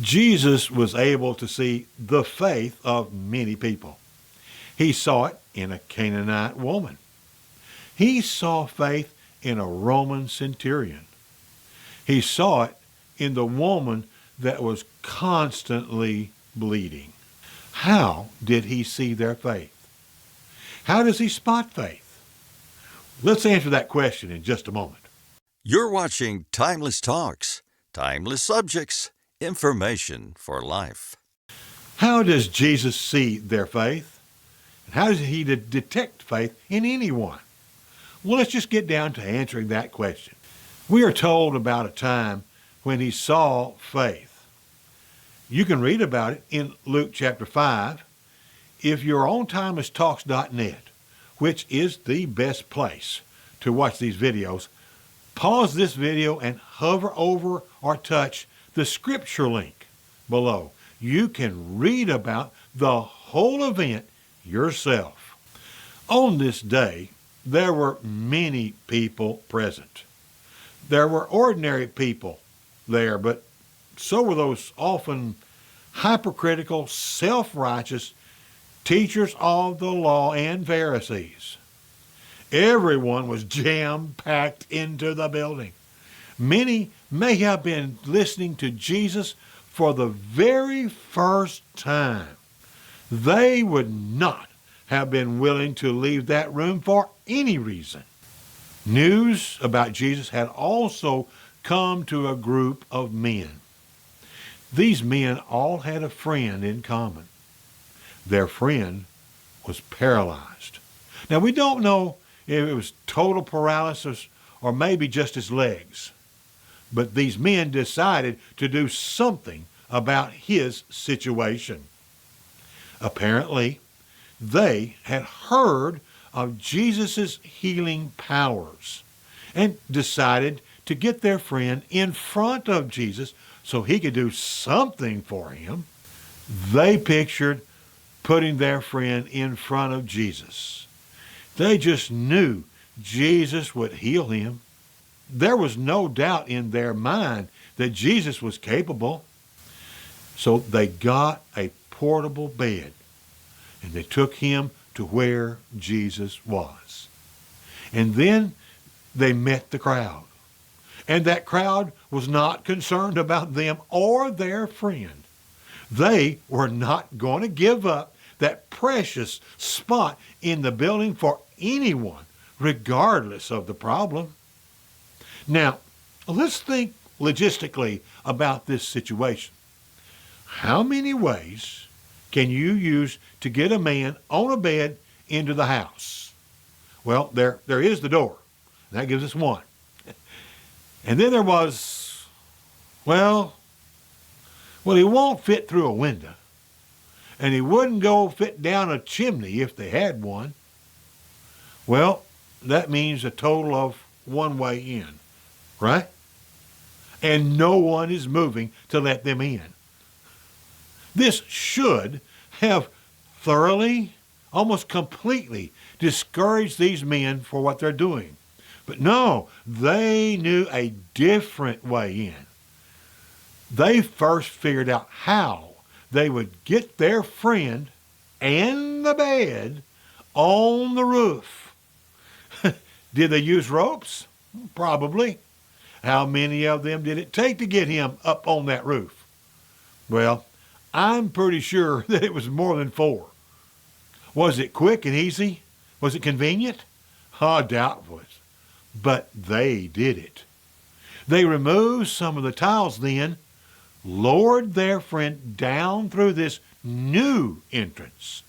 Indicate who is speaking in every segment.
Speaker 1: Jesus was able to see the faith of many people. He saw it in a Canaanite woman. He saw faith in a Roman centurion. He saw it in the woman that was constantly bleeding. How did he see their faith? How does he spot faith? Let's answer that question in just a moment.
Speaker 2: You're watching Timeless Talks, timeless subjects, information for life.
Speaker 1: How does Jesus see their faith? And how does he detect faith in anyone? Well, let's just get down to answering that question. We are told about a time when he saw faith. You can read about it in Luke chapter 5. If you're on timelesstalks.net, which is the best place to watch these videos, pause this video and hover over or touch the scripture link below. You can read about the whole event yourself. On this day, there were many people present. There were ordinary people there, but so were those often hypercritical, self-righteous teachers of the law and Pharisees. Everyone was jam-packed into the building. Many may have been listening to Jesus for the very first time. They would not have been willing to leave that room for any reason. News about Jesus had also come to a group of men. These men all had a friend in common. Their friend was paralyzed. Now, we don't know if it was total paralysis or maybe just his legs, but these men decided to do something about his situation. Apparently, they had heard of Jesus' healing powers and decided to get their friend in front of Jesus so he could do something for him. They pictured putting their friend in front of Jesus. They just knew Jesus would heal him. There was no doubt in their mind that Jesus was capable. So they got a portable bed and they took him to where Jesus was. And then they met the crowd. And that crowd was not concerned about them or their friend. They were not going to give up that precious spot in the building for anyone, regardless of the problem. Now, let's think logistically about this situation. How many ways can you use to get a man on a bed into the house? Well, there is the door. That gives us one. And then there was, well, he won't fit through a window. And he wouldn't go fit down a chimney if they had one. Well, that means a total of one way in, right? And no one is moving to let them in. This should have thoroughly, almost completely discouraged these men for what they're doing. But no, they knew a different way in. They first figured out how they would get their friend and the bed on the roof. Did they use ropes? Probably. How many of them did it take to get him up on that roof? Well, I'm pretty sure that it was more than 4. Was it quick and easy? Was it convenient? I doubt it was. But they did it. They removed some of the tiles then, lowered their friend down through this new entrance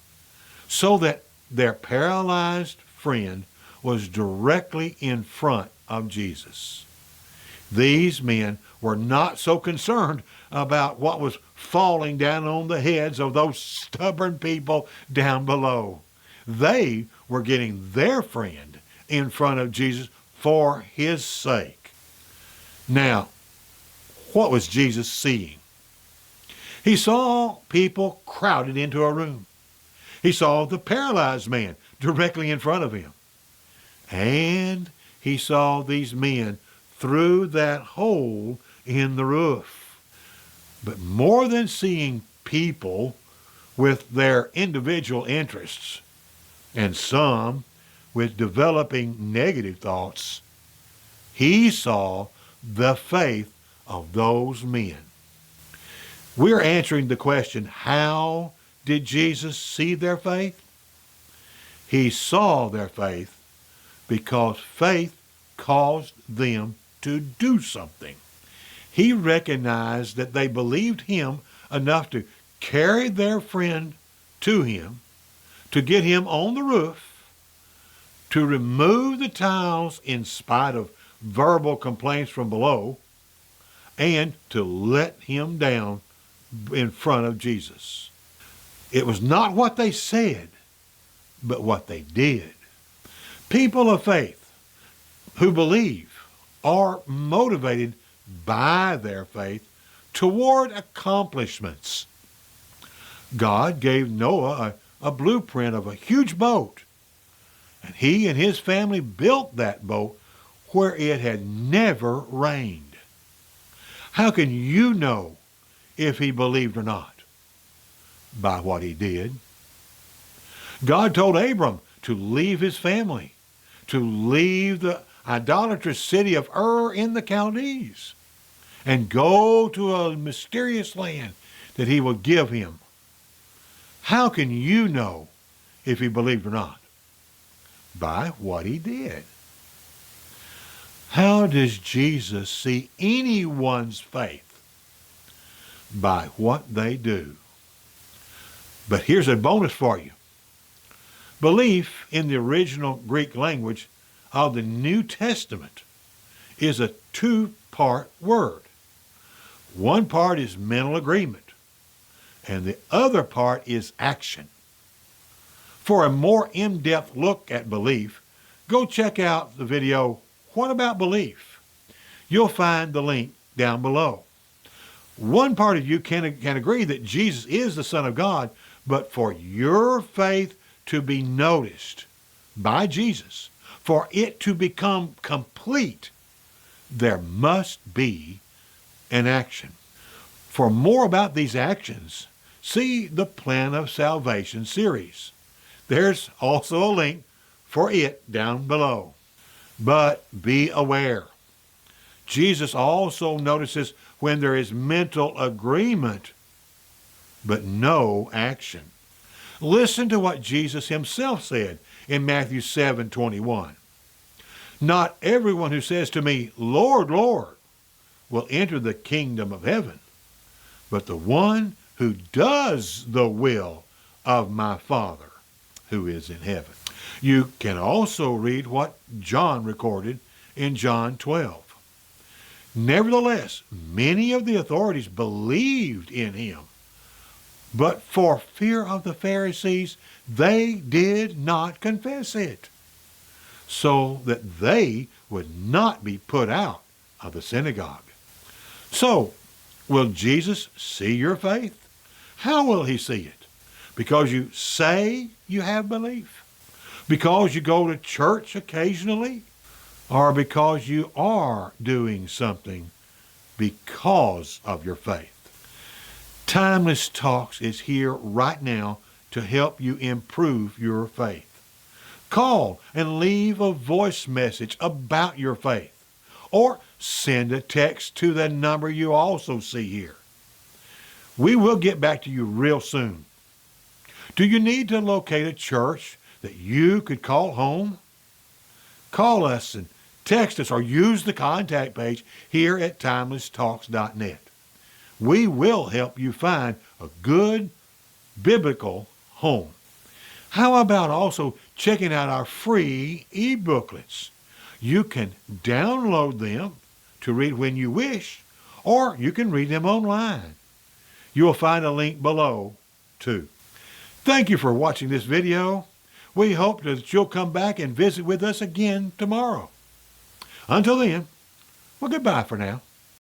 Speaker 1: so that their paralyzed friend was directly in front of Jesus. These men were not so concerned about what was falling down on the heads of those stubborn people down below. They were getting their friend in front of Jesus for his sake. Now, what was Jesus seeing? He saw people crowded into a room. He saw the paralyzed man directly in front of him. And he saw these men through that hole in the roof. But more than seeing people with their individual interests, and some with developing negative thoughts, he saw the faith of those men. We're answering the question, how did Jesus see their faith? He saw their faith because faith caused them to do something. He recognized that they believed him enough to carry their friend to him, to get him on the roof, to remove the tiles in spite of verbal complaints from below, and to let him down in front of Jesus. It was not what they said, but what they did. People of faith who believe are motivated by their faith toward accomplishments. God gave Noah a blueprint of a huge boat, and he and his family built that boat where it had never rained. How can you know if he believed or not? By what he did. God told Abram to leave his family, to leave the idolatrous city of Ur in the Chaldees, and go to a mysterious land that he will give him. How can you know if he believed or not? By what he did. How does Jesus see anyone's faith? By what they do. But here's a bonus for you. Belief in the original Greek language of the New Testament is a two-part word. One part is mental agreement, and the other part is action. For a more in-depth look at belief, go check out the video, What About Belief? You'll find the link down below. One part of you can agree that Jesus is the Son of God, but for your faith to be noticed by Jesus, for it to become complete, there must be an action. For more about these actions, see the Plan of Salvation series. There's also a link for it down below. But be aware. Jesus also notices when there is mental agreement, but no action. Listen to what Jesus himself said in Matthew 7:21. Not everyone who says to me, Lord, Lord, will enter the kingdom of heaven, but the one who does the will of my Father who is in heaven. You can also read what John recorded in John 12. Nevertheless, many of the authorities believed in him, but for fear of the Pharisees, they did not confess it, so that they would not be put out of the synagogue. So, will Jesus see your faith? How will he see it? Because you say you have belief? Because you go to church occasionally? Or because you are doing something because of your faith? Timeless Talks is here right now to help you improve your faith. Call and leave a voice message about your faith, or send a text to the number you also see here. We will get back to you real soon. Do you need to locate a church that you could call home? Call us and text us or use the contact page here at timelesstalks.net. We will help you find a good biblical home. How about also checking out our free e-booklets? You can download them to read when you wish, or you can read them online. You will find a link below too. Thank you for watching this video. We hope that you'll come back and visit with us again tomorrow. Until then, well, goodbye for now.